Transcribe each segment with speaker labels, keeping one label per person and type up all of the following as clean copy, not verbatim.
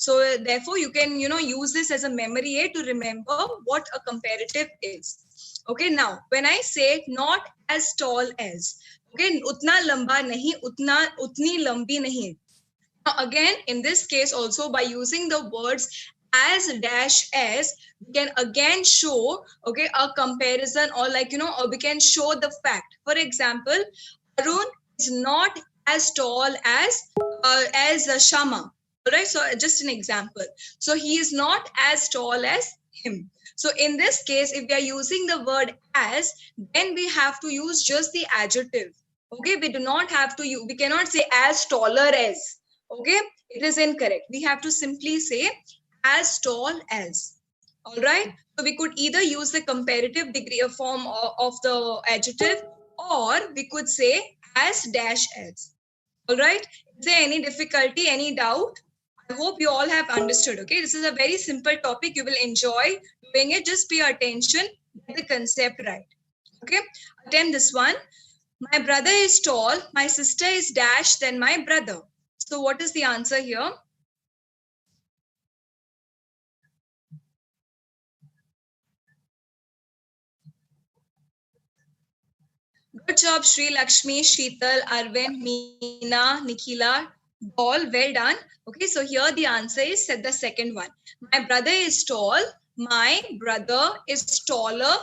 Speaker 1: So therefore you can, use this as a memory aid to remember what a comparative is. Okay, now when I say not as tall as, okay, utna lamba nahi, utni lambi nahi. Now again, in this case also, by using the words as dash as, we can again show, okay, a comparison, or like, or we can show the fact. For example, Arun is not as tall as Shama. All right, so just an example. So he is not as tall as him. So in this case, if we are using the word as, then we have to use just the adjective. Okay, we do not have to use, we cannot say as taller as. Okay, it is incorrect. We have to simply say as tall as. All right, so we could either use the comparative degree form of the adjective, or we could say as dash as. All right, is there any difficulty, any doubt? I hope you all have understood. Okay, this is a very simple topic. You will enjoy doing it. Just pay attention, get the concept right. Okay, attempt this one. My brother is tall. My sister is dash than my brother. So what is the answer here? Good job, Sri Lakshmi, Sheetal, Arvind, Meena, Nikhila. All well done. Okay, so here the answer is said the second one. My brother is tall. My brother is taller.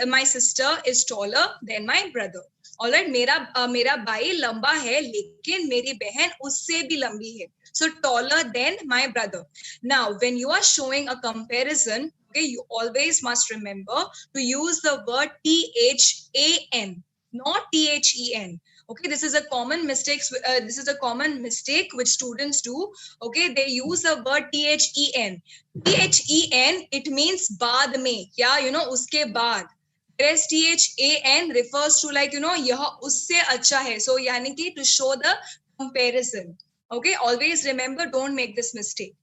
Speaker 1: My sister is taller than my brother. All right, मेरा भाई लंबा है, लेकिन मेरी बहन उससे भी लंबी है. So taller than my brother. Now, when you are showing a comparison, okay, you always must remember to use the word THAN, not THEN. Okay, this is a common mistake. This is a common mistake which students do. Okay, they use the word THEN. THEN, it means baad mein. Yeah, uske baad. Whereas THAN refers to like, यह उससे अच्छा है. So यानी कि to show the comparison. Okay, always remember, don't make this mistake.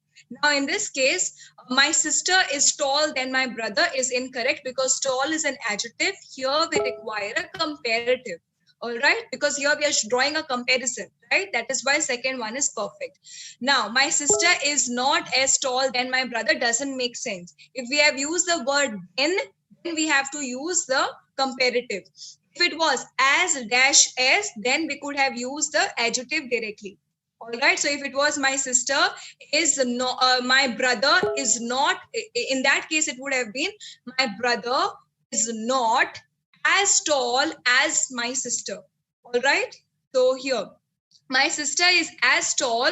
Speaker 1: Now, in this case, my sister is tall than my brother is incorrect, because tall is an adjective. Here we require a comparative. All right, because here we are drawing a comparison, right? That is why second one is perfect. Now, my sister is not as tall than my brother doesn't make sense. If we have used the word then we have to use the comparative. If it was as dash as, then we could have used the adjective directly. All right, so if it was my sister is no, my brother is not, in that case it would have been my brother is not as tall as my sister. All right, so here my sister is as tall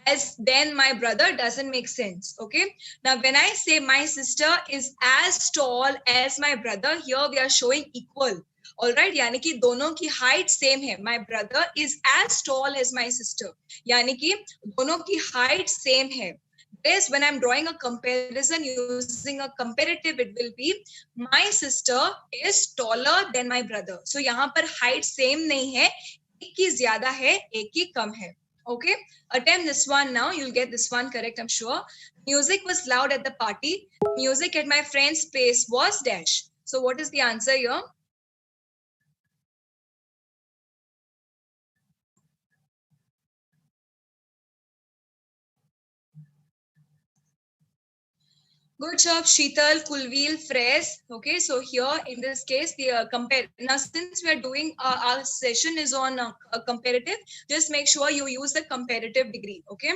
Speaker 1: as then my brother doesn't make sense. Okay, now when I say my sister is as tall as my brother, here we are showing equal. All right, यानी कि दोनों की height same है. My brother is as tall as my sister. यानी कि दोनों की height same है. Whereas when I'm drawing a comparison using a comparative, it will be my sister is taller than my brother. So यहाँ पर height same नहीं है. एक की ज्यादा है, एक की कम है. Okay, attempt this one now. You'll get this one correct, I'm sure. Music was loud at the party. Music at my friend's place was dash. So what is the answer here? Good job, Sheetal, Kulveel, Fraise. Okay, so here in this case, the compare. Now, since we are doing our session is on comparative, just make sure you use the comparative degree. Okay.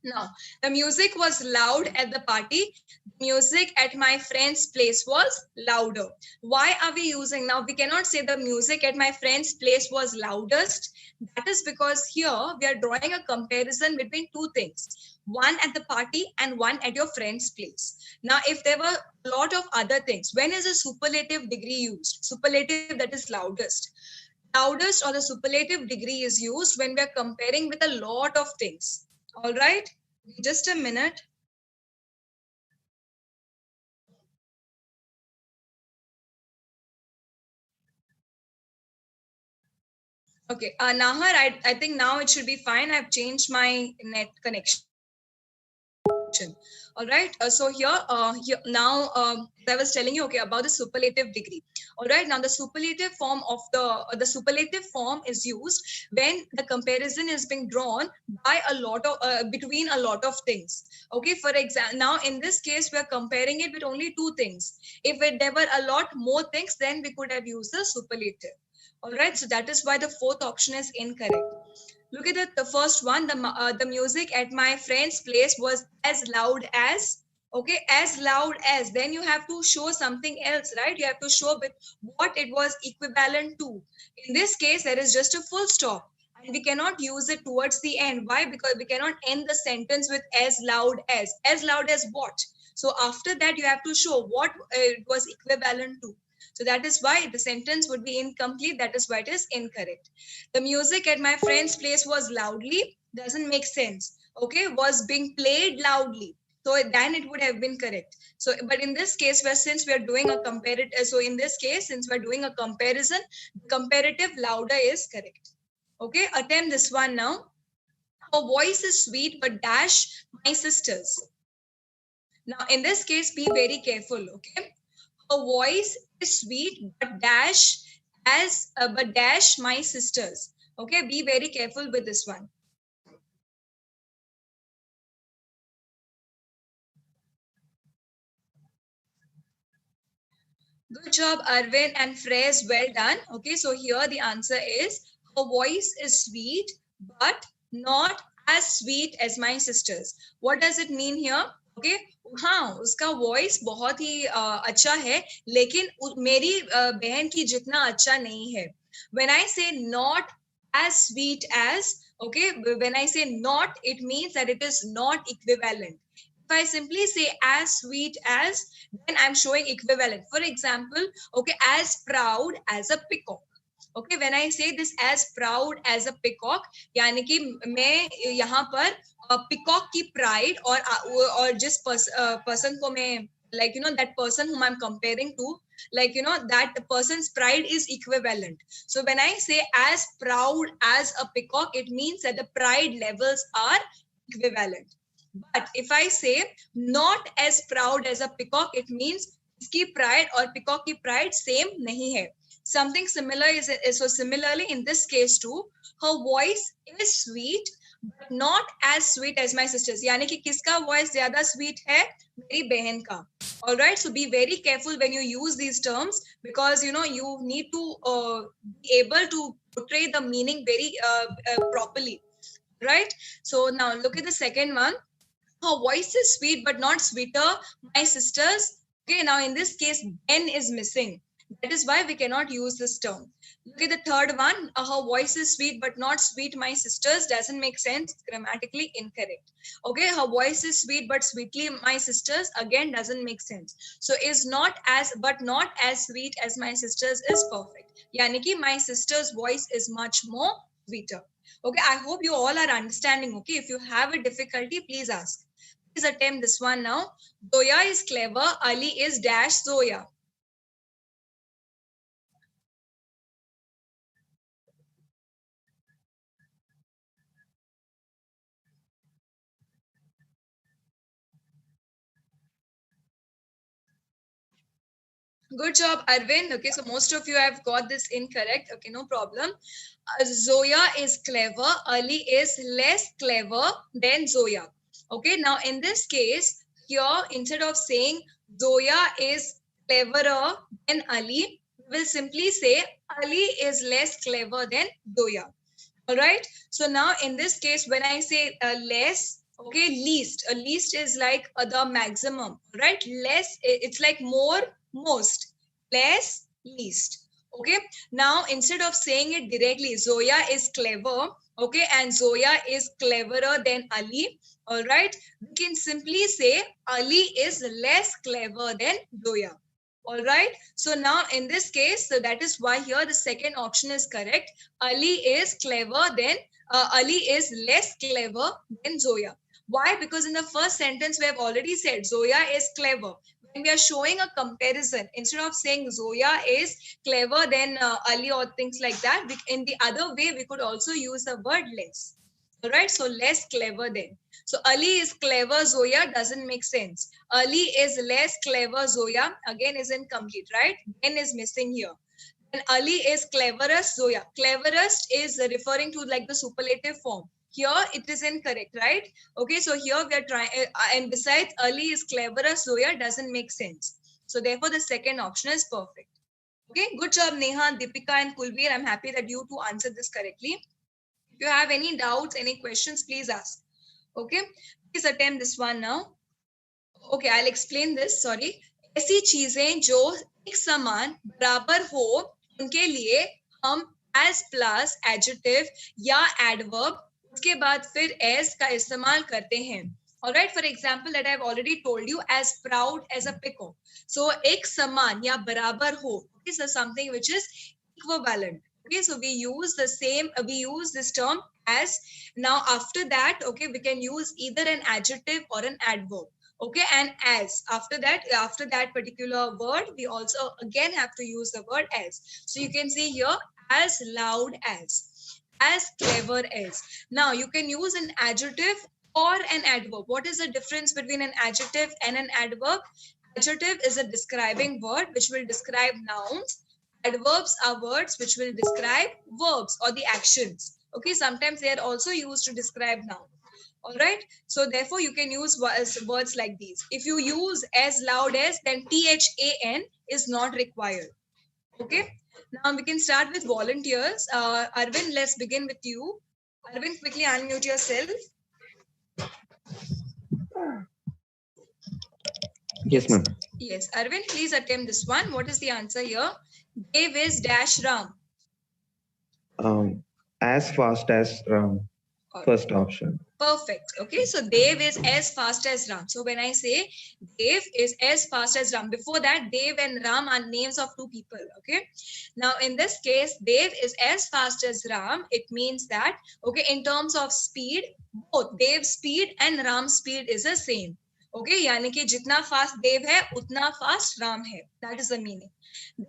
Speaker 1: Now, the music was loud at the party. Music at my friend's place was louder. Why are we using now? We cannot say the music at my friend's place was loudest. That is because here we are drawing a comparison between two things. One at the party and one at your friend's place. Now, if there were a lot of other things, when is a superlative degree used? Superlative, that is loudest. Loudest or the superlative degree is used when we are comparing with a lot of things. All right, just a minute. Okay, Nahar, I think now it should be fine. I've changed my net connection. question. All right. So here now, I was telling you, okay, about the superlative degree. All right. Now the superlative form of the superlative form is used when the comparison is being drawn by a lot of between a lot of things. Okay. For example, now in this case, we are comparing it with only two things. If there were a lot more things, then we could have used the superlative. All right. So that is why the fourth option is incorrect. Look at the first one. The music at my friend's place was as loud as, okay, as loud as. Then you have to show something else, right? You have to show with what it was equivalent to. In this case, there is just a full stop, and we cannot use it towards the end. Why? Because we cannot end the sentence with as loud as. As loud as what? So after that, you have to show what it was equivalent to. So that is why the sentence would be incomplete. That is why it is incorrect. The music at my friend's place was loudly, doesn't make sense. Okay, was being played loudly. So then it would have been correct. So, but in this case, where since we are doing a comparative, so in this case, since we're doing a comparison, comparative louder is correct. Okay, attempt this one now. Her voice is sweet, but dash my sister's. Now, in this case, be very careful. Okay, her voice is sweet, but dash my sisters. Okay, be very careful with this one. Good job, Arvin and Frez. Well done. Okay, so here the answer is her voice is sweet, but not as sweet as my sister's. What does it mean here? Okay, हाँ उसका voice बहुत ही अच्छा है लेकिन मेरी बहन की जितना अच्छा नहीं है. When I say not as sweet as, okay, when I say not, it means that it is not equivalent. If I simply say as sweet as, then I'm showing equivalent. For example, okay, as proud as a peacock. Okay, when I say this as proud as a peacock, यानी कि मैं यहाँ पर peacock की pride और जिस person को मैं, like, you know, that person whom I'm comparing to, like, you know, that person's pride is equivalent. So when I say as proud as a peacock, it means that the pride levels are equivalent. But if I say not as proud as a peacock, it means इसकी pride और peacock की pride same नहीं है. Something similar is so similarly in this case too, her voice is sweet but not as sweet as my sister's. यानी कि किसका voice ज्यादा sweet है? मेरी बहन का. All right, so be very careful when you use these terms, because you know you need to be able to portray the meaning very properly, right? So now look at the second one. Her voice is sweet but not sweeter my sister's. Okay, now in this case Ben is missing. That is why we cannot use this term. Look at the third one. Her voice is sweet but not sweet my sister's. Doesn't make sense. It's grammatically incorrect. Okay, her voice is sweet but sweetly my sister's. Again, doesn't make sense. So is not as but not as sweet as my sister's is perfect. Yani ki my sister's voice is much more sweeter. Okay, I hope you all are understanding. Okay, if you have a difficulty, please ask. Please attempt this one now. Zoya is clever. Ali is dash Zoya. Good job, Arvind. Okay, so most of you have got this incorrect. Okay, no problem. Zoya is clever. Ali is less clever than Zoya. Okay, now in this case, here instead of saying Zoya is cleverer than Ali, we will simply say Ali is less clever than Zoya. All right. So now in this case, when I say less, okay, least, least is like the maximum, right? Less, it's like more, most, less, least. Okay. Now instead of saying it directly, Zoya is clever, okay, and Zoya is cleverer than Ali. All right. We can simply say Ali is less clever than Zoya. All right. So now in this case, so that is why here the second option is correct. Ali is clever than Ali is less clever than Zoya. Why? Because in the first sentence we have already said Zoya is clever. When we are showing a comparison, instead of saying Zoya is clever than Ali or things like that, in the other way we could also use the word less. All right, so less clever than. So Ali is clever, Zoya doesn't make sense. Ali is less clever, Zoya again is incomplete, right? Then is missing here. And Ali is cleverest, Zoya. Cleverest is referring to like the superlative form. Here it is incorrect, right? Okay, so here we are trying, and besides Ali is cleverest, Zoya doesn't make sense. So therefore the second option is perfect. Okay, good job Neha, Deepika and Kulveer. I'm happy that you two answered this correctly. If you have any doubts, any questions, please ask. Okay, please attempt this one now. Okay, I'll explain this. Sorry. ऐसी चीजें जो एक समान बराबर हो उनके लिए हम as plus adjective या adverb उसके बाद फिर as का इस्तेमाल करते हैं. Alright, for example that I've already told you, as proud as a peacock. So एक समान या बराबर हो, okay, so something which is equivalent. Okay, so we use the same, we use this term as. Now after that, okay, we can use either an adjective or an adverb. Okay, and as after that particular word, we also again have to use the word as. So you can see here, as loud as clever as. Now you can use an adjective or an adverb. What is the difference between an adjective and an adverb? Adjective is a describing word which will describe nouns. Adverbs are words which will describe verbs or the actions. Okay, sometimes they are also used to describe nouns. All right, so therefore you can use words like these. If you use as loud as, then THAN is not required. Okay, now we can start with volunteers. Arvind, let's begin with you. Arvind, quickly unmute yourself.
Speaker 2: Yes, ma'am.
Speaker 1: Yes, Arvind, please attempt this one. What is the answer here? Dev is dash Ram.
Speaker 2: As fast as Ram. First option.
Speaker 1: Perfect. Okay, so Dev is as fast as Ram. So when I say Dev is as fast as Ram, before that Dev and Ram are names of two people. Okay, now in this case Dev is as fast as Ram. It means that, okay, in terms of speed, both Dev's speed and Ram's speed is the same. Okay, यानी कि जितना fast Dev है उतना fast Ram है. That is the meaning.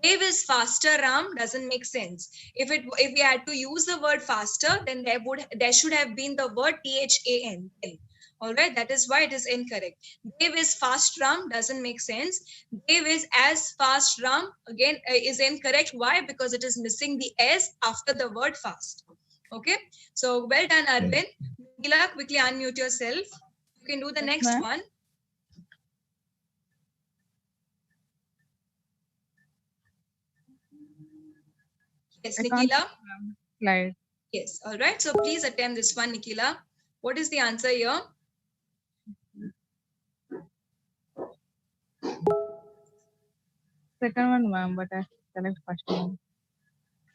Speaker 1: Dev is faster, Ram doesn't make sense. If we had to use the word faster, then there should have been the word THAN. All right, that is why it is incorrect. Dev is fast, Ram doesn't make sense. Dev is as fast, Ram again is incorrect. Why? Because it is missing the S after the word fast. Okay, so well done, Arvind. Gila, quickly unmute yourself. You can do the next one. Yes, Nikila.
Speaker 3: Slide.
Speaker 1: Yes, all right. So please attempt this one, Nikila. What is the answer here?
Speaker 3: Second one, ma'am, but I select first one.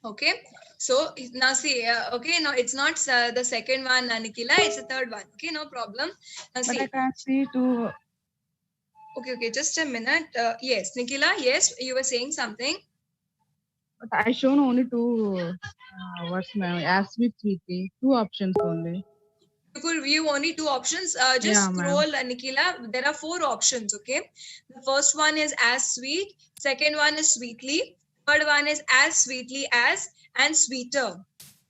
Speaker 1: Okay. So now see, okay, no, it's not the second one, Nikila. It's the third one. Okay, no problem. Now
Speaker 3: But
Speaker 1: see.
Speaker 3: I can't see two.
Speaker 1: Okay, just a minute. Yes, Nikila, yes, you were saying something.
Speaker 3: But I shown only two words, ma'am. As with sweetly, two options only.
Speaker 1: You could view only two options. Just
Speaker 3: Yeah,
Speaker 1: scroll, Nikila. There are four options. Okay. The first one is as sweet. Second one is sweetly. Third one is as sweetly as and sweeter.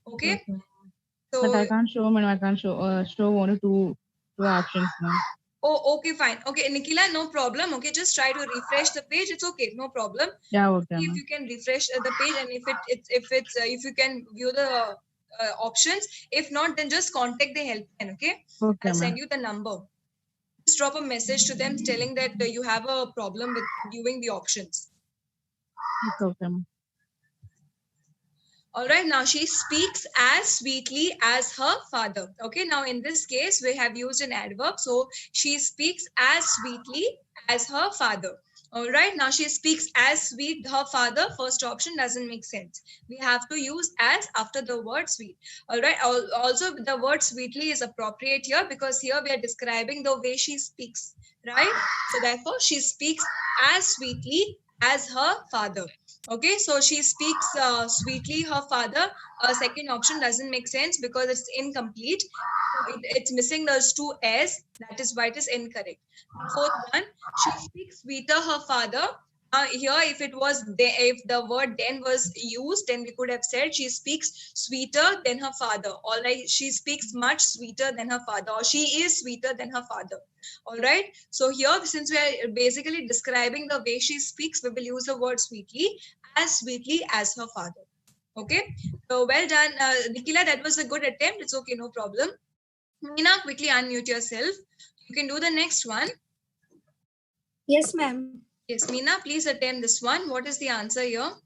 Speaker 1: Okay. So,
Speaker 3: but I can't show, ma'am. I can't show only two options, ma'am.
Speaker 1: Oh, okay, fine. Okay, Nikila, no problem. Okay, just try to refresh the page. It's okay, no problem.
Speaker 3: Yeah, okay.
Speaker 1: If you can refresh the page, and if you can view the options. If not, then just contact the helpline. Okay, I'll send you the number. Just drop a message to them telling that you have a problem with viewing the options.
Speaker 3: It's okay, ma'am.
Speaker 1: All right, now she speaks as sweetly as her father. Okay, now in this case, we have used an adverb. So she speaks as sweetly as her father. All right, now she speaks as sweet her father. First option doesn't make sense. We have to use as after the word sweet. All right, also the word sweetly is appropriate here because here we are describing the way she speaks, right? So therefore, she speaks as sweetly as her father. Okay, so she speaks sweetly her father. Second option doesn't make sense because it's incomplete. It's missing those two S. That is why it is incorrect. The fourth one, she speaks sweeter her father. Here, if it was if the word then was used, then we could have said she speaks sweeter than her father. All right, she speaks much sweeter than her father, or she is sweeter than her father. All right. So here, since we are basically describing the way she speaks, we will use the word sweetly as her father. Okay. So well done, Nikila. That was a good attempt. It's okay, no problem. Meena, quickly unmute yourself. You can do the next one.
Speaker 4: Yes, ma'am.
Speaker 1: Yes, Meena, please attempt this one. What is the answer here?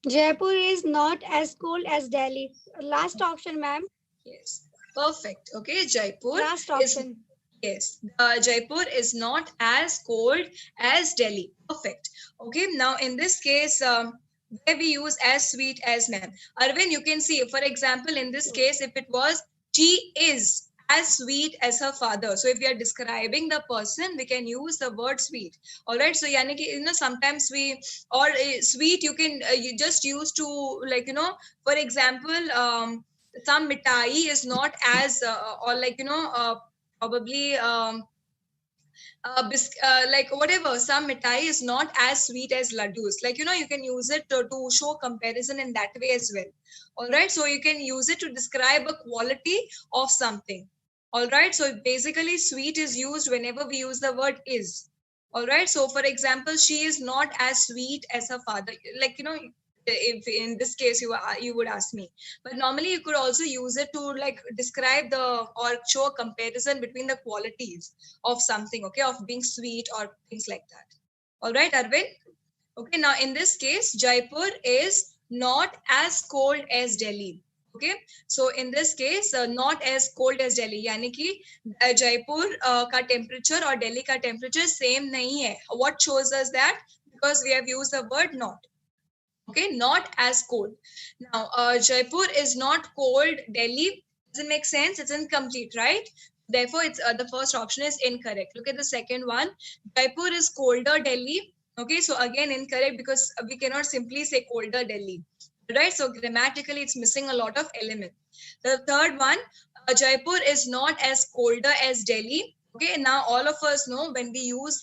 Speaker 4: Jaipur is not as cold as Delhi. Last option, ma'am.
Speaker 1: Yes, perfect. Okay, Jaipur
Speaker 4: Last
Speaker 1: is,
Speaker 4: option.
Speaker 1: yes, Jaipur is not as cold as Delhi. Perfect. Okay, now in this case, where we use as sweet as, ma'am. Arvind, you can see, for example, in this case, if it was she is as sweet as her father. So if we are describing the person, we can use the word sweet. All right. So yani ki, sometimes we, or sweet, you can you just use to, like, for example, some mitai is not as or like, probably like whatever, some mitai is not as sweet as laddus, like, you can use it to show comparison in that way as well. All right, so you can use it to describe a quality of something. All right, so basically sweet is used whenever we use the word is. All right, so for example, she is not as sweet as her father, like, if in this case you would ask me. But normally you could also use it to like describe the, or show a comparison between the qualities of something, okay, of being sweet or things like that. All right, Arvind. Okay, now in this case, Jaipur is not as cold as Delhi. Okay, so in this case, not as cold as Delhi, यानी कि Jaipur का temperature और Delhi का temperature same नहीं है. What shows us that? Because we have used the word not. Okay, not as cold. Now, Jaipur is not cold. Delhi doesn't make sense. It's incomplete, right? Therefore, it's the first option is incorrect. Look at the second one. Jaipur is colder. Delhi. Okay, so again incorrect because we cannot simply say colder Delhi, right? So grammatically, it's missing a lot of element. The third one, Jaipur is not as colder as Delhi. Okay, now all of us know when we use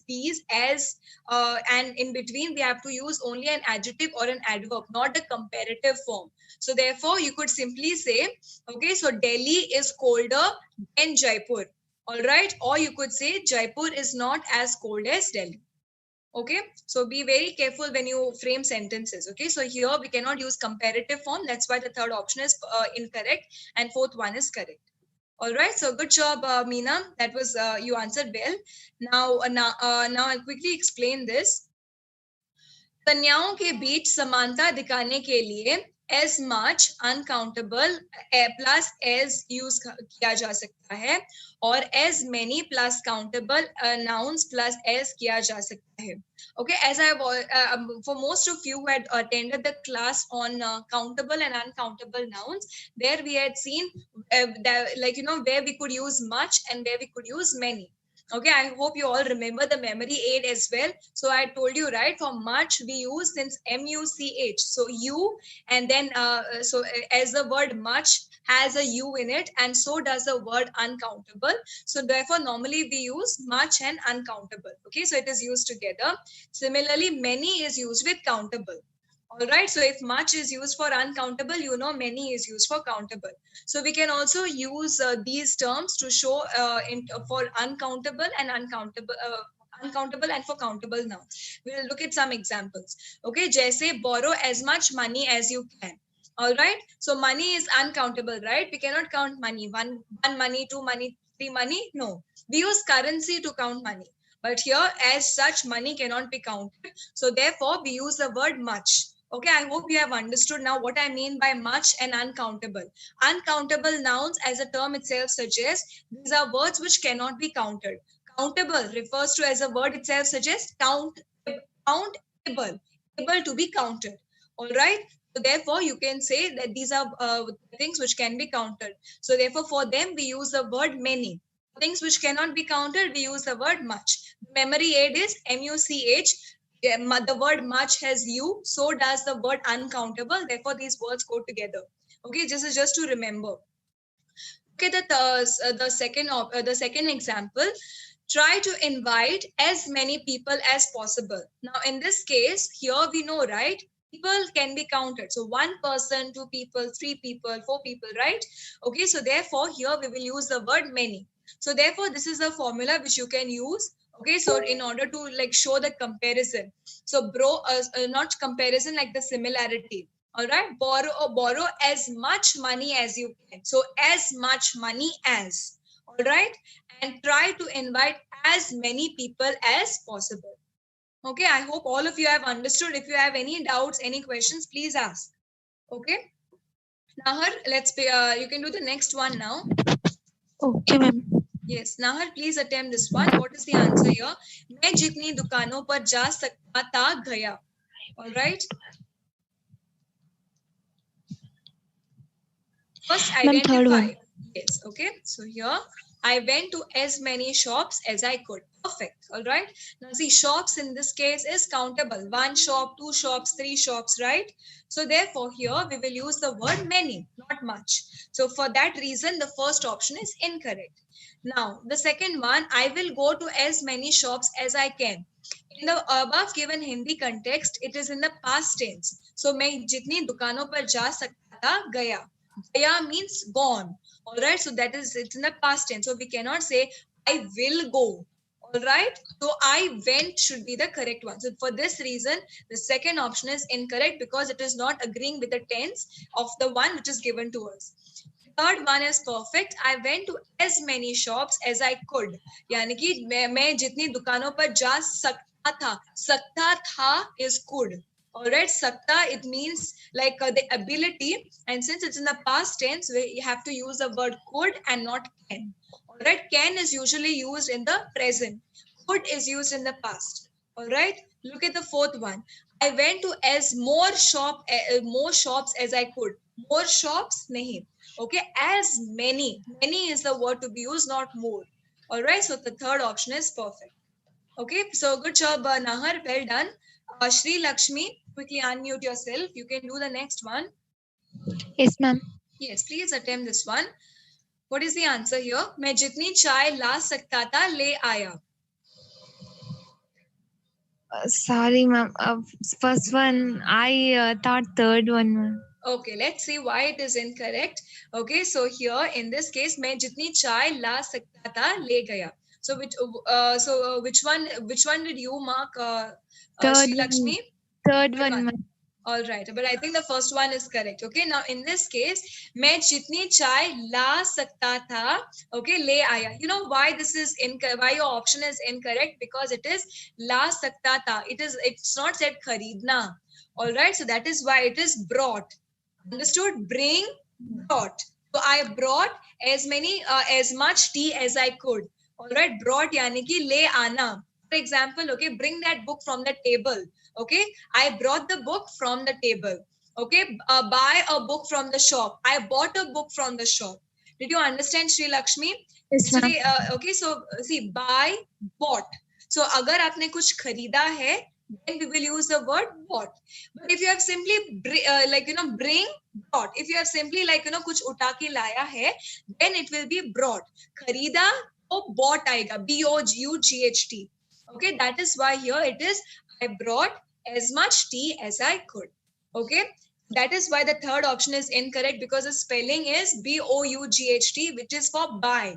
Speaker 1: these as and in between we have to use only an adjective or an adverb, not the comparative form. So therefore, you could simply say, okay, so Delhi is colder than Jaipur. All right, or you could say Jaipur is not as cold as Delhi. Okay, so be very careful when you frame sentences. Okay, so here we cannot use comparative form. That's why the third option is incorrect and fourth one is correct. All right, so good job, Meena. That was you answered well. Now I'll quickly explain this. कन्याओं के बीच समानता दिखाने के लिए as much uncountable plus as use किया जा सकता है और as many plus countable nouns plus as किया जा सकता है. Okay, as I for most of you who had attended the class on countable and uncountable nouns, there we had seen where we could use much and where we could use many. Okay, I hope you all remember the memory aid as well. So I told you, right, for much we use since M-U-C-H. So you, and then as the word much has a U in it, and so does the word uncountable. So therefore, normally we use much and uncountable. Okay, so it is used together. Similarly, many is used with countable. All right, so if much is used for uncountable, many is used for countable. So we can also use these terms to show for uncountable and uncountable and for countable now. We'll look at some examples. Okay, jaise borrow as much money as you can. All right, so money is uncountable, right? We cannot count money. One money, two money, three money. No, we use currency to count money. But here, as such, money cannot be counted. So therefore, we use the word much. Okay, I hope you have understood now what I mean by much and uncountable. Uncountable nouns, as a term itself suggests, these are words which cannot be counted. Countable refers to, as a word itself suggests, countable, able to be counted. All right. So therefore, you can say that these are things which can be counted. So therefore, for them, we use the word many. Things which cannot be counted, we use the word much. Memory aid is M-U-C-H. The word much has U, so does the word uncountable. Therefore, these words go together. Okay, this is just to remember. Look at the second example. Try to invite as many people as possible. Now, in this case, here we know, right? People can be counted. So one person, two people, three people, four people, right? Okay, so therefore, here we will use the word many. So therefore, this is a formula which you can use. Okay, so in order to like show the comparison. So not comparison, like the similarity. All right, borrow as much money as you can. So as much money as. All right, and try to invite as many people as possible. Okay, I hope all of you have understood. If you have any doubts, any questions, please ask. Okay, Nahar, you can do the next one now.
Speaker 5: Okay, ma'am.
Speaker 1: Yes, Nahar, please attempt this one. What is the answer here? मैं जितनी दुकानों पर जा सकता था गया. All right. First,
Speaker 5: Ma'am, third
Speaker 1: identify.
Speaker 5: one.
Speaker 1: Yes, okay. So here, I went to as many shops as I could. Perfect. All right. Now, see, shops in this case is countable. One shop, two shops, three shops, right? So, therefore, here we will use the word many, not much. So, for that reason, the first option is incorrect. Now, the second one, I will go to as many shops as I can. In the above given Hindi context, it is in the past tense. So, मैं जितनी दुकानों पर जा सकता था गया. Gaya means gone. All right. So that is, it's in the past tense. So we cannot say I will go. All right. So I went should be the correct one. So for this reason, the second option is incorrect because it is not agreeing with the tense of the one which is given to us. Third one is perfect. I went to as many shops as I could. यानी कि मैं जितनी दुकानों पर जा सकता था. सकता था is could. All right, sakta, it means like the ability, and since it's in the past tense, we have to use the word could and not can. All right, can is usually used in the present, could is used in the past. All right, look at the fourth one. I went to as more shops as I could. More shops, nahi. Okay, as many. Many is the word to be used, not more. All right, so the third option is perfect. Okay, so good job, Nahar. Well done. Shri Lakshmi, quickly unmute yourself. You can do the next one.
Speaker 5: Yes, ma'am.
Speaker 1: Yes, please attempt this one. What is the answer here? मैं जितनी चाय ला सकता था ले आया.
Speaker 5: Sorry, ma'am. First one, I thought third one, ma'am.
Speaker 1: Okay, let's see why it is incorrect. Okay, so here in this case, मैं जितनी चाय ला सकता था ले गया. So which one did you mark,
Speaker 5: Third
Speaker 1: Shri Lakshmi?
Speaker 5: one. Third one, ma'am.
Speaker 1: All right, but I think the first one is correct. Okay, now in this case, मैं जितनी चाय ला सकता था, okay, ले आया. You know why this is why your option is incorrect? Because it is ला सकता था. It's not said खरीदना. All right, so that is why it is brought. Understood? Bring, brought. So I brought as much tea as I could. All right, brought यानी कि ले आना. For example, okay, bring that book from the table. Okay, I brought the book from the table. Okay, buy a book from the shop. I bought a book from the shop. Did you understand, Sri Lakshmi?
Speaker 5: Yes, ma'am.
Speaker 1: Okay, so see, buy, bought. So अगर आपने कुछ खरीदा है, then we will use the word bought. But if you have simply bring, brought. If you have simply कुछ उठा के लाया है, then it will be brought. खरीदा तो bought आएगा. B-O-U-G-H-T. Okay, that is why here it is I brought as much tea as I could. Okay, that is why the third option is incorrect because the spelling is B-O-U-G-H-T, which is for buy.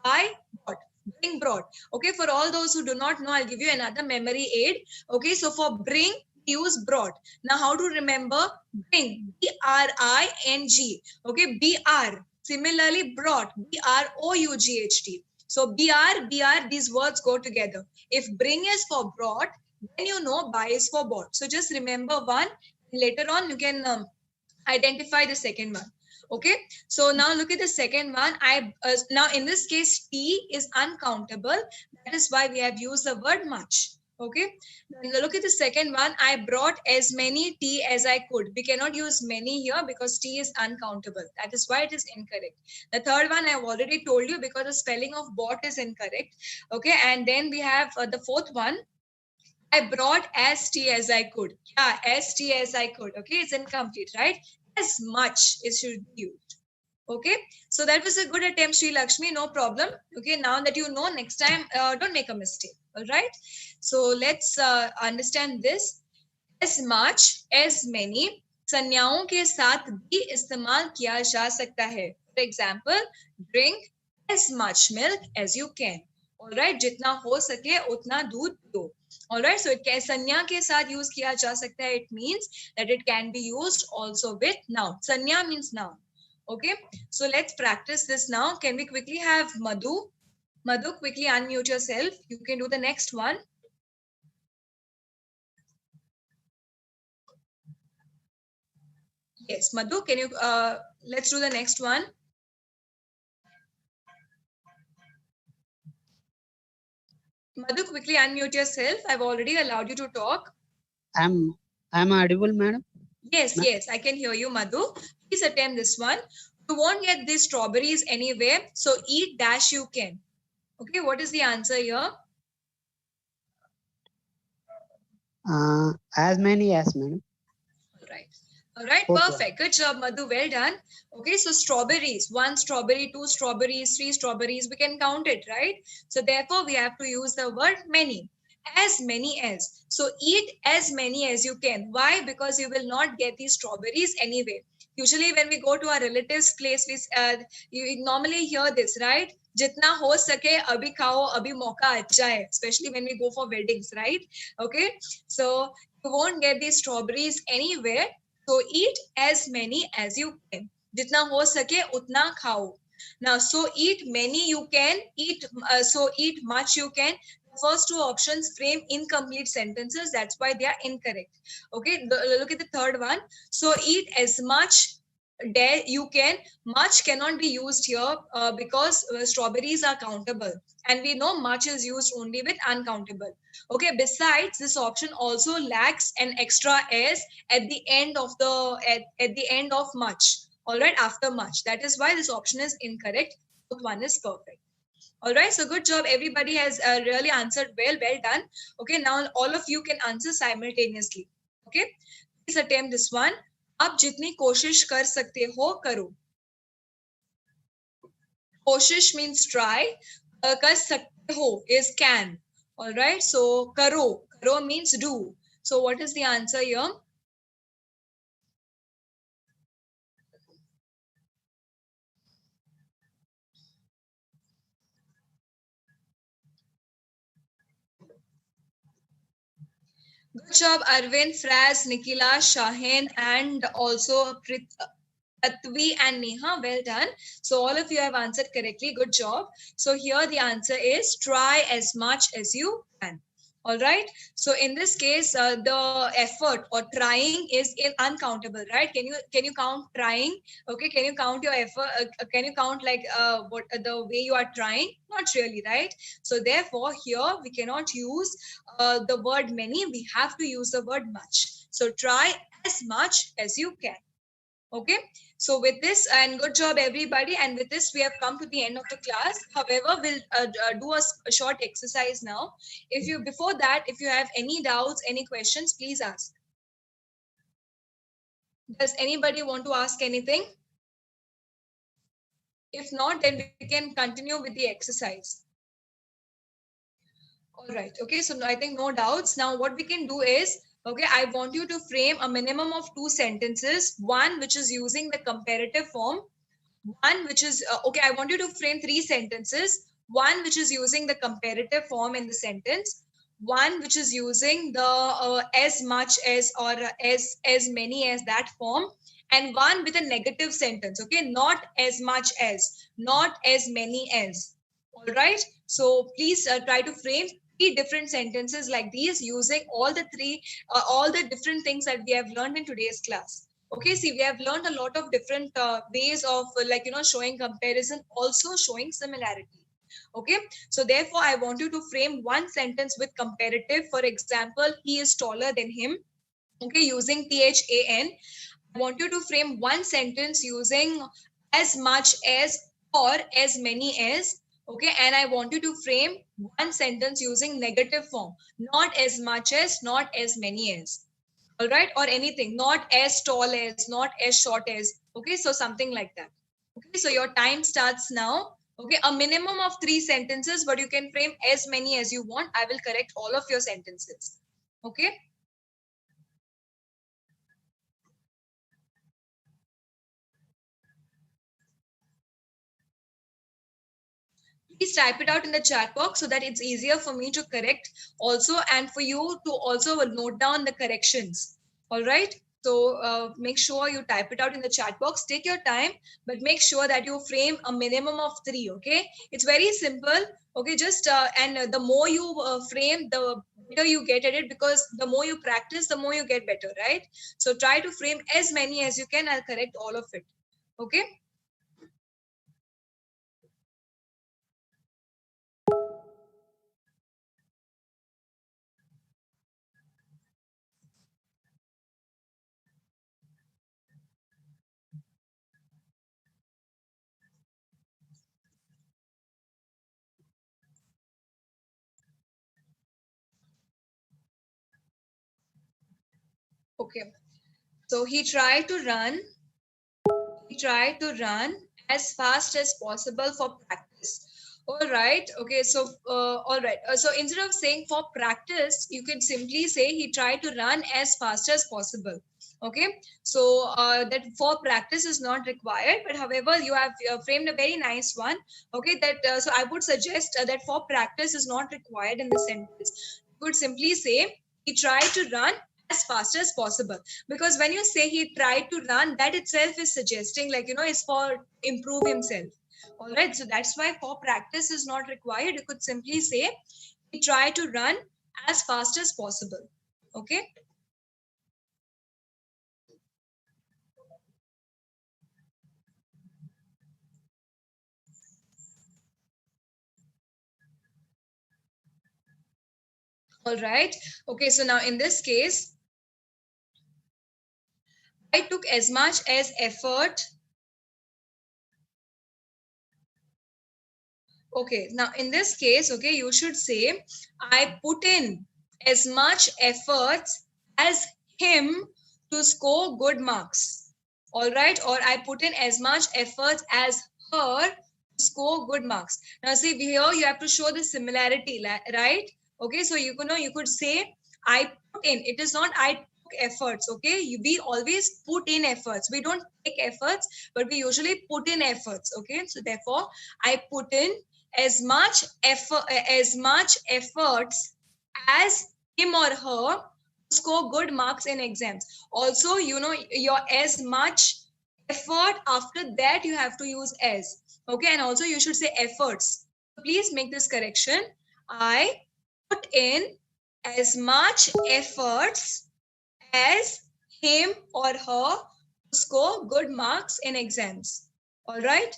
Speaker 1: Buy, bought. Bring, brought. Okay, for all those who do not know, I'll give you another memory aid. Okay, so for bring, use brought. Now, how to remember? Bring, B-R-I-N-G. Okay, B-R. Similarly, brought, B-R-O-U-G-H-T. So BR, these words go together. If bring is for brought, then you know buy is for bought. So just remember one. Later on, you can identify the second one. Okay. So now look at the second one. Now in this case, T is uncountable. That is why we have used the word much. Okay. Now look at the second one. I brought as many tea as I could. We cannot use many here because tea is uncountable. That is why it is incorrect. The third one I have already told you because the spelling of bought is incorrect. Okay. And then we have the fourth one. I brought as tea as I could. Yeah, as tea as I could. Okay. It's incomplete, right? As much it should be used. Okay, so that was a good attempt, Sri Lakshmi, no problem. Okay, now that you know, next time don't make a mistake. All right, so let's understand this. As much, as many संज्ञाओं के साथ भी इस्तेमाल किया जा सकता है. For example, drink as much milk as you can. All right, जितना हो सके उतना दूध दो. All right, so it can संज्ञा के साथ use किया जा सकता है. It means that it can be used also with noun. संज्ञा means noun. Okay, so let's practice this now. Can we quickly have Madhu? Madhu, quickly unmute yourself. You can do the next one. Yes, Madhu, can you, let's do the next one. Madhu, quickly unmute yourself. I've already allowed you to talk.
Speaker 6: I'm audible, madam.
Speaker 1: Yes, yes, I can hear you, Madhu. Please attempt this one. You won't get these strawberries anywhere, so eat dash you can. Okay, what is the answer here?
Speaker 6: As many as, madam.
Speaker 1: All right. All right,
Speaker 6: Okay.
Speaker 1: perfect. Good job, Madhu. Well done. Okay, so strawberries. 1 strawberry, 2 strawberries, 3 strawberries. We can count it, right? So therefore, we have to use the word many. As many as. So eat as many as you can. Why? Because you will not get these strawberries anyway. Usually when we go to our relatives' place, you normally hear this, right? जितना हो सके अभी खाओ अभी मौका अच्छा है, especially when we go for weddings, right? Okay, so you won't get these strawberries anywhere. So eat as many as you can. जितना हो सके उतना खाओ. Now, so eat many you can, so eat much you can. The first two options frame incomplete sentences. That's why they are incorrect. Okay, look at the third one. So eat as much dare you can. Much cannot be used here because strawberries are countable. And we know much is used only with uncountable. Okay, besides, this option also lacks an extra s at the end of at the end of much. All right, after much. That is why this option is incorrect. Both one is perfect. All right, so good job. Everybody has really answered well. Well done. Okay, now all of you can answer simultaneously. Okay, please attempt this one. आप जितनी कोशिश कर सकते हो करो. कोशिश means try. कर सकते हो is can. All right, so karo. Karo means do. So what is the answer here? Good job, Arvind, Fraz, Nikila, Shaheen, and also Atvi and Neha. Well done. So all of you have answered correctly. Good job. So here the answer is try as much as you can. All right. So in this case, the effort or trying is uncountable, right? Can you count trying? Okay. Can you count your effort? Can you count like what the way you are trying? Not really, right? So therefore, here we cannot use the word many. We have to use the word much. So try as much as you can. Okay, so with this, and good job everybody, and with this we have come to the end of the class. However, we'll do a short exercise now. Before that, if you have any doubts, any questions, please ask. Does anybody want to ask anything? If not, then we can continue with the exercise. All right, okay, so I think no doubts. Now what we can do is, okay, I want you to frame a minimum of 2 sentences, one which is using the comparative form, one which is, okay, I want you to frame 3 sentences, one which is using the comparative form in the sentence, one which is using the as much as or as many as that form, and one with a negative sentence, okay, not as much as, not as many as. All right, so please try to frame 3 different sentences like these using all the different things that we have learned in today's class. Okay, see, we have learned a lot of different ways of showing comparison, also showing similarity. Okay, so therefore I want you to frame one sentence with comparative. For example, he is taller than him. Okay, using THAN. I want you to frame one sentence using as much as or as many as. Okay, and I want you to frame one sentence using negative form, not as much as, not as many as. All right, or anything, not as tall as, not as short as. Okay, so something like that. Okay, so your time starts now. Okay, a minimum of 3 sentences, but you can frame as many as you want. I will correct all of your sentences. Okay. Please type it out in the chat box so that it's easier for me to correct also, and for you to also note down the corrections. All right. So make sure you type it out in the chat box. Take your time, but make sure that you frame a minimum of 3. Okay. It's very simple. Okay. Just and the more you frame, the better you get at it, because the more you practice, the more you get better, right? So try to frame as many as you can. I'll correct all of it. Okay. Okay. So he tried to run. He tried to run as fast as possible for practice. All right. Okay. So, all right. So instead of saying for practice, you could simply say he tried to run as fast as possible. Okay. So that for practice is not required, but however, you have framed a very nice one. Okay. That so I would suggest that for practice is not required in the sentence. You could simply say he tried to run as fast as possible, because when you say he tried to run, that itself is suggesting, like, it's for improve himself. All right, so that's why for practice is not required. You could simply say he tried to run as fast as possible. Okay. All right. Okay, so now in this case, I took as much as effort. Okay, now in this case, okay, you should say, I put in as much efforts as him to score good marks. All right, or I put in as much efforts as her to score good marks. Now, see, here you have to show the similarity, right? Okay, so you could say, I put in. It is not I took efforts. Okay, we always put in efforts. We don't take efforts, but we usually put in efforts. Okay, so therefore, I put in as much efforts as him or her to score good marks in exams. Also, your as much effort, after that you have to use as. Okay, and also you should say efforts. Please make this correction. I put in as much efforts as him or her to score good marks in exams. All right.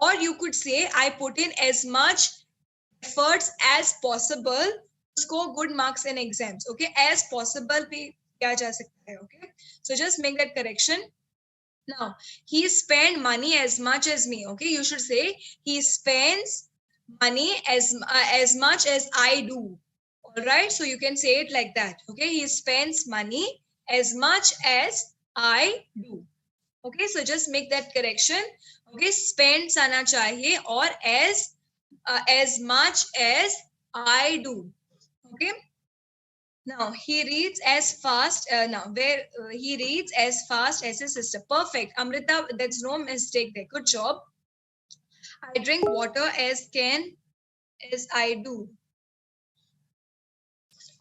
Speaker 1: Or you could say, I put in as much efforts as possible to score good marks in exams. Okay, as possible bhi kiya ja sakta hai. Okay, so just make that correction. Now, he spent money as much as me. Okay, you should say he spends money as much as I do. All right, so you can say it like that. Okay, he spends money as much as I do. Okay, so just make that correction. Okay, spends आना चाहिए, or as much as I do. Okay. Now he reads as fast. He reads as fast as his sister. Perfect, Amrita. There's no mistake there. Good job. I drink water as I do.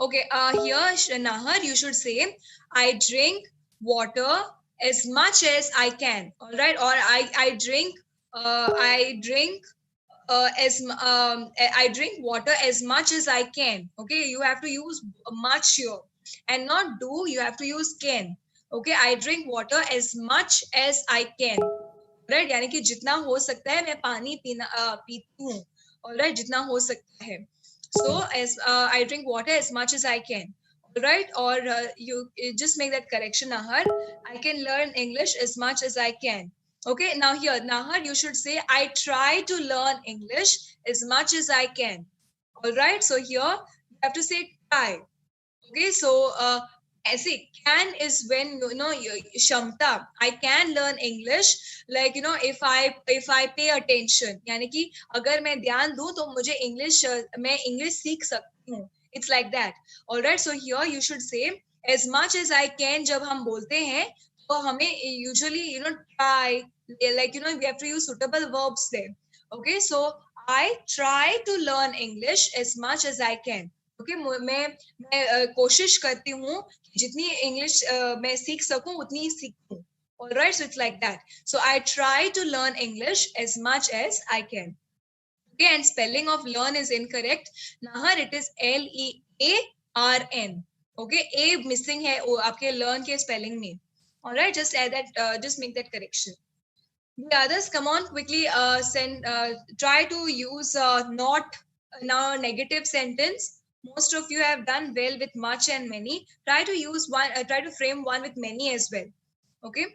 Speaker 1: Okay. Here, Nahar, you should say, I drink water as much as I can. All right. Or I drink. I drink water as much as I can. Okay, you have to use much here, and not do. You have to use can. Okay, I drink water as much as I can. Right, यानी कि जितना हो सकता है मैं पानी पीती हूँ. All right, जितना हो सकता है. So as I drink water as much as I can. All right, or you just make that correction, Nahar. I can learn English as much as I can. Okay, now here, Nahar, you should say, I try to learn English as much as I can. All right, so here you have to say try. Okay, so ऐसे can is when क्षमता, I can learn English, like if I pay attention, यानी कि अगर मैं ध्यान दूं तो मुझे मैं English सीख सकती हूँ. It's like that. All right, so here you should say as much as I can. जब हम बोलते हैं तो हमें usually try, like we have to use suitable verbs there. Okay, so I try to learn English as much as I can. Okay, मैं कोशिश करती हूँ जितनी इंग्लिश मैं सीख सकूं उतनी ही सीखूं. All right, so it's like that. So I try to learn English as much as I can. Okay, and spelling of learn is incorrect. Nahar, it is Learn. Okay, A missing है आपके learn के spelling में. All right, just add that, just make that correction. The others, come on, quickly try to use not now negative sentence. Most of you have done well with much and many. Try to use one, try to frame one with many as well. Okay.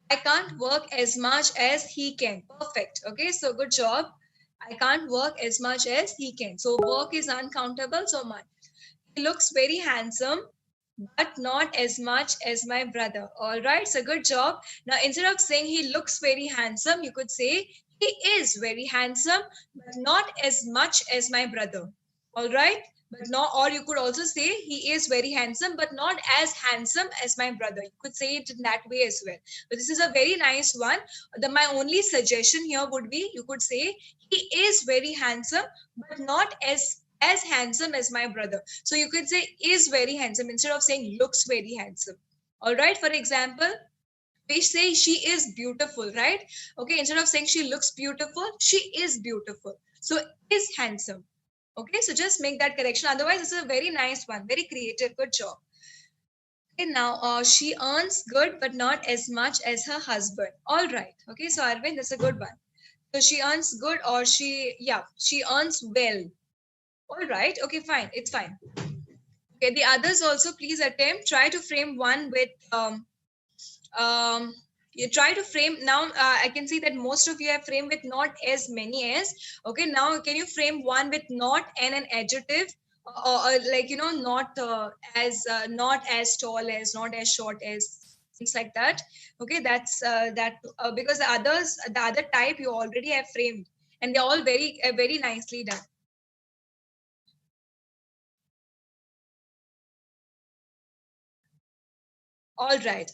Speaker 1: I can't work as much as he can. Perfect. Okay, so good job. I can't work as much as he can. So work is uncountable, so much. He looks very handsome, but not as much as my brother. All right, so good job. Now, instead of saying he looks very handsome, you could say he is very handsome, but not as much as my brother. All right, but not, or you could also say he is very handsome, but not as handsome as my brother. You could say it in that way as well. But this is a very nice one. My only suggestion here would be you could say he is very handsome, but not as handsome as my brother. So you could say is very handsome instead of saying looks very handsome. All right, for example, we say she is beautiful, right? Okay, instead of saying she looks beautiful, she is beautiful. So is handsome. Okay, so just make that correction. Otherwise, this is a very nice one, very creative. Good job. Okay, now she earns good, but not as much as her husband. All right. Okay, so Arvind, that's a good one. So she earns good, or she earns well. All right. Okay, fine. It's fine. Okay, the others also please attempt. Try to frame one with you try to frame now. I can see that most of you have framed with not as many as. Okay, now can you frame one with not and an adjective, or like not as tall as, not as short as, things like that. Okay, that's because the other type you already have framed, and they're all very nicely done. All right,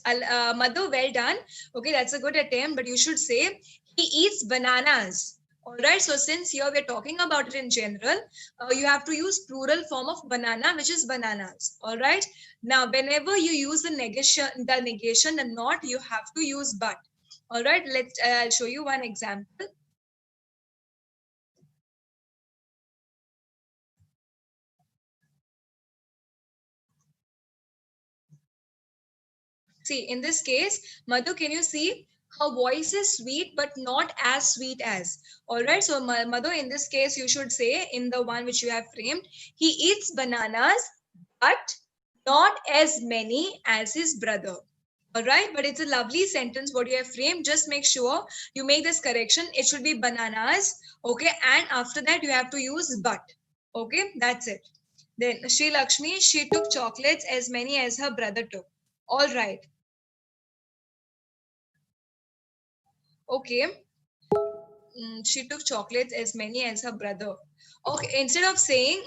Speaker 1: Madhu, well done. Okay, that's a good attempt, but you should say he eats bananas. All right, so since here we're talking about it in general, you have to use plural form of banana, which is bananas. All right. Now, whenever you use the negation, the not, you have to use but. All right, I'll show you one example. See, in this case, Madhu, can you see? Her voice is sweet, but not as sweet as. All right. So, Madhu, in this case, you should say in the one which you have framed, he eats bananas, but not as many as his brother. All right. But it's a lovely sentence what you have framed. Just make sure you make this correction. It should be bananas. Okay. And after that, you have to use but. Okay. That's it. Then Sri Lakshmi, she took chocolates as many as her brother took. All right. Okay. She took chocolates as many as her brother. Okay, instead of saying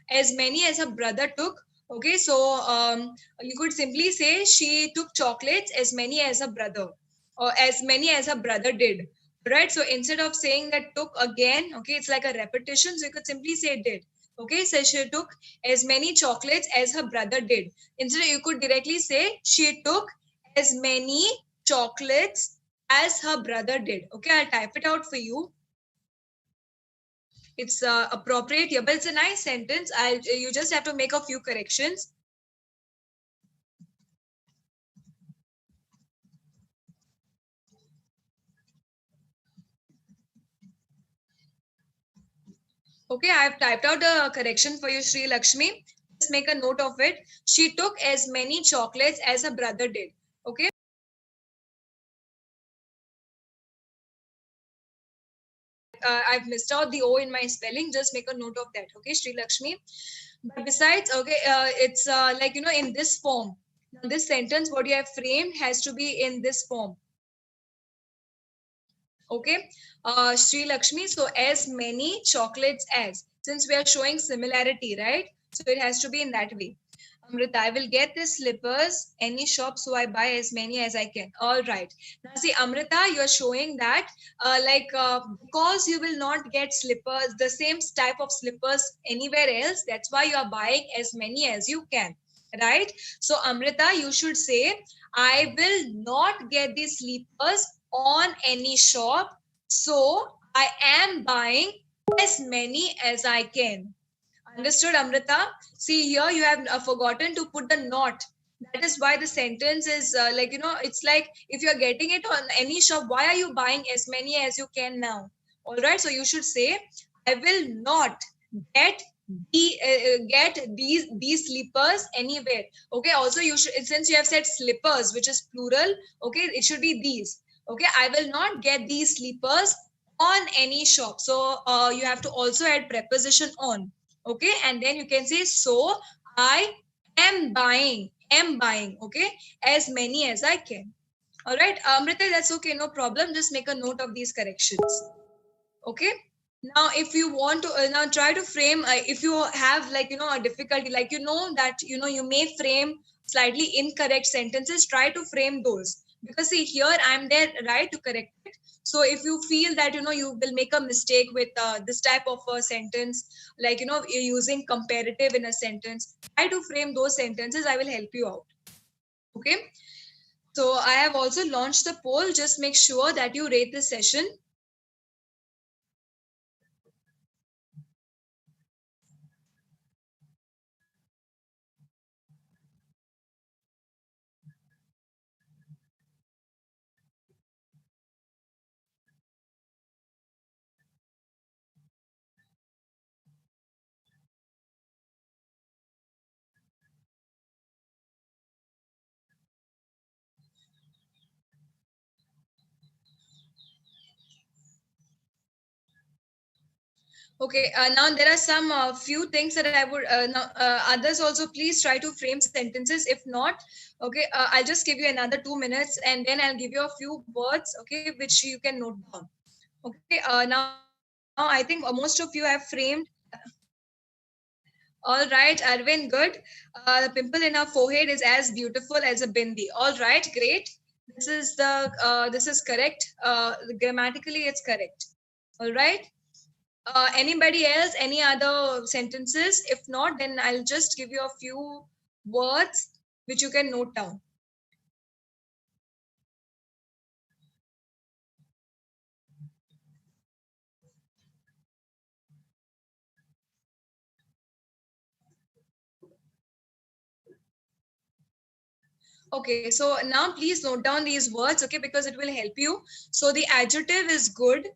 Speaker 1: as many as her brother took, okay, so you could simply say she took chocolates as many as her brother, or as many as her brother did. right? So instead of saying that took again, okay, it's like a repetition. So you could simply say did. Okay, so she took as many chocolates as her brother did. Instead, you could directly say she took as many chocolates as her brother did. Okay, I'll type it out for you. It's appropriate here, but it's a nice sentence. You just have to make a few corrections. Okay, I've typed out a correction for you, Sri Lakshmi. Just make a note of it. She took as many chocolates as her brother did. Okay. I've missed out the O in my spelling. Just make a note of that. Okay, Sri Lakshmi. But besides, okay, it's like, you know, in this form. Now, this sentence, what you have framed has to be in this form. Okay, Sri Lakshmi. So as many chocolates as, since we are showing similarity, right? So it has to be in that way. Amrita, I will get the slippers any shop, so I buy as many as I can. All right. Now see, Amrita, you are showing that because you will not get slippers, the same type of slippers anywhere else. That's why you are buying as many as you can. Right. So Amrita, you should say, I will not get these slippers on any shop, so I am buying as many as I can. Understood, Amrita? See, here you have forgotten to put the not. That is why the sentence is like, you know, it's like if you're getting it on any shop, why are you buying as many as you can now? All right, so you should say, I will not get get these slippers anywhere. Okay, also you should, since you have said slippers, which is plural, okay, it should be these. Okay, I will not get these slippers on any shop. So you have to also add preposition on. Okay, and then you can say, so I am buying, okay, as many as I can. All right, Amrita, that's okay, no problem. Just make a note of these corrections. Okay, now if you want to now try to frame, if you have, like, you know, a difficulty, like, you know, that, you know, you may frame slightly incorrect sentences, try to frame those, because see, here I'm there, right, to correct it. So if you feel that, you know, you will make a mistake with this type of a sentence, like, you know, you're using comparative in a sentence, try to frame those sentences. I will help you out. Okay, so I have also launched the poll. Just make sure that you rate this session. Okay, now there are some few things that I would now others also please try to frame sentences. If not, okay, I'll just give you another 2 minutes, and then I'll give you a few words, okay, which you can note down. Okay, now I think most of you have framed. All right, Arvind, good. The pimple in her forehead is as beautiful as a bindi. All right, great. This is correct. Grammatically, it's correct. All right. Anybody else? Any other sentences? If not, then I'll just give you a few words which you can note down. Okay, so now please note down these words, okay, because it will help you. So the adjective is good.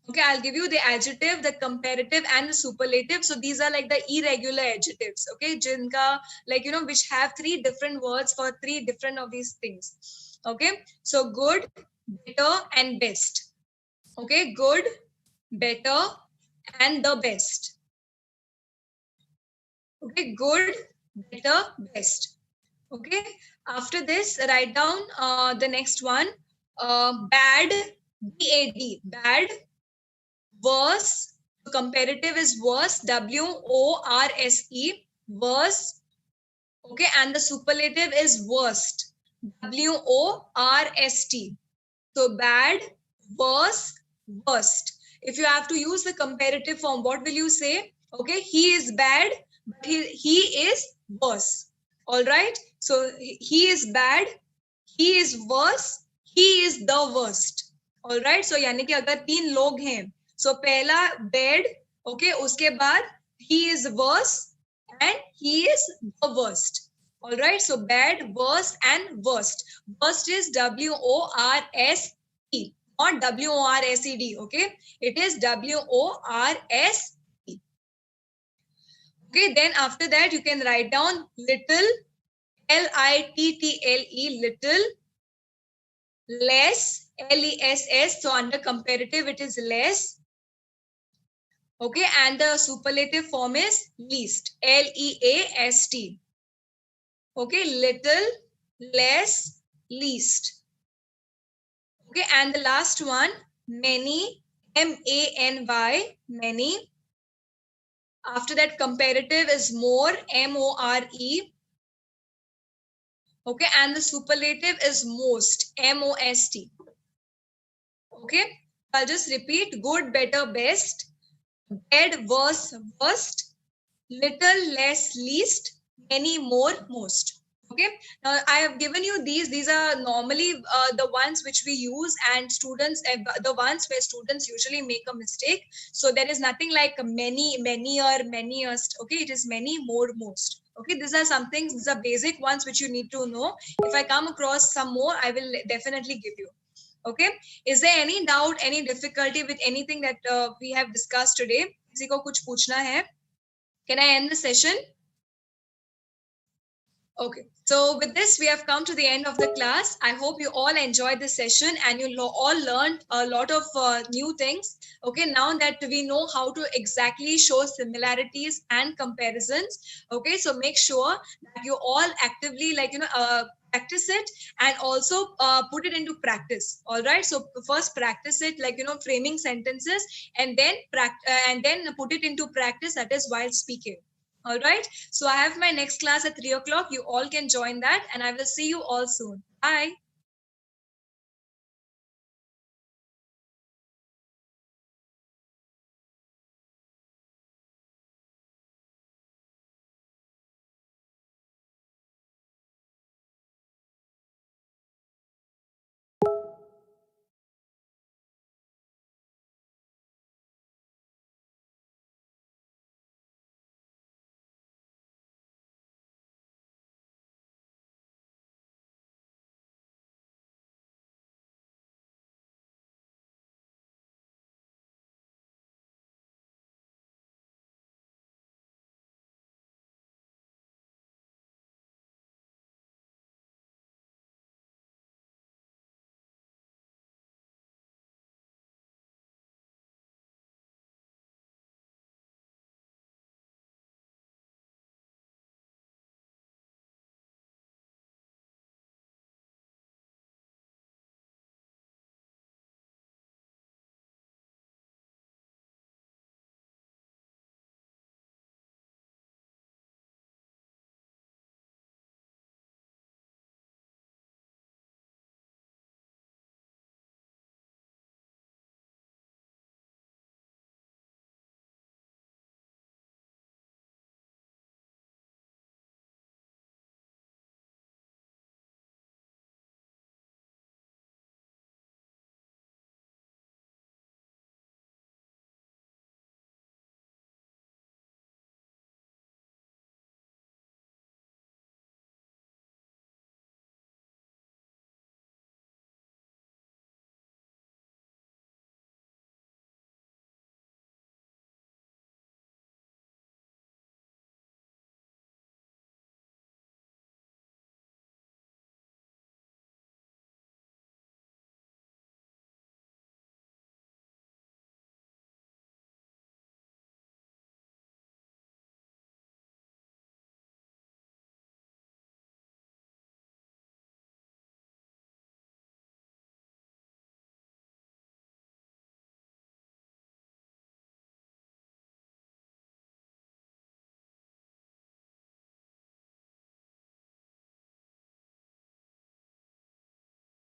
Speaker 1: Okay, I'll give you the adjective, the comparative, and the superlative. So these are like the irregular adjectives, okay, jinka, like, you know, which have 3 different words for 3 different of these things. Okay, so good, better, and best. Okay, good, better, and the best. Okay, good, better, best. Okay, after this, write down the next one. Bad, B-A-D, bad, worse. Comparative is worse, W-O-R-S-E, worse. Okay, and the superlative is worst, W-O-R-S-T. So bad, worse, worst. If you have to use the comparative form, what will you say? Okay, he is bad, but he is worse. All right. So he is bad, he is worse, he is the worst. All right. So यानी कि अगर तीन लोग हैं, so पहला bad, okay, उसके बाद he is worse and he is the worst. All right. So bad, worse, and worst. Worst is WORST, not WORSED. Okay. It is WORST. Okay. Then after that, you can write down little, LITTLE, little, less, LESS. So under comparative, it is less. Okay. And the superlative form is least, LEAST. Okay. Little, less, least. Okay. And the last one, many, MANY, many. After that, comparative is more, MORE. Okay, and the superlative is most, MOST. Okay, I'll just repeat: good, better, best, bad, worse, worst, little, less, least, many, more, most. Okay, now I have given you these. These are normally the ones which we use, and students, the ones where students usually make a mistake. So there is nothing like many, manyer, manyest. Okay, it is many, more, most. Okay, these are some things, these are basic ones which you need to know. If I come across some more, I will definitely give you. Okay, is there any doubt, any difficulty with anything that we have discussed today? किसी को कुछ पूछना है? Can I end the session? Okay, so with this, we have come to the end of the class. I hope you all enjoyed the session and you all learned a lot of new things. Okay, now that we know how to exactly show similarities and comparisons, okay, so make sure that you all actively, practice it and also put it into practice. All right, so first practice it, framing sentences, and then put it into practice, that is while speaking. All right. So I have my next class at 3 o'clock. You all can join that, and I will see you all soon. Bye.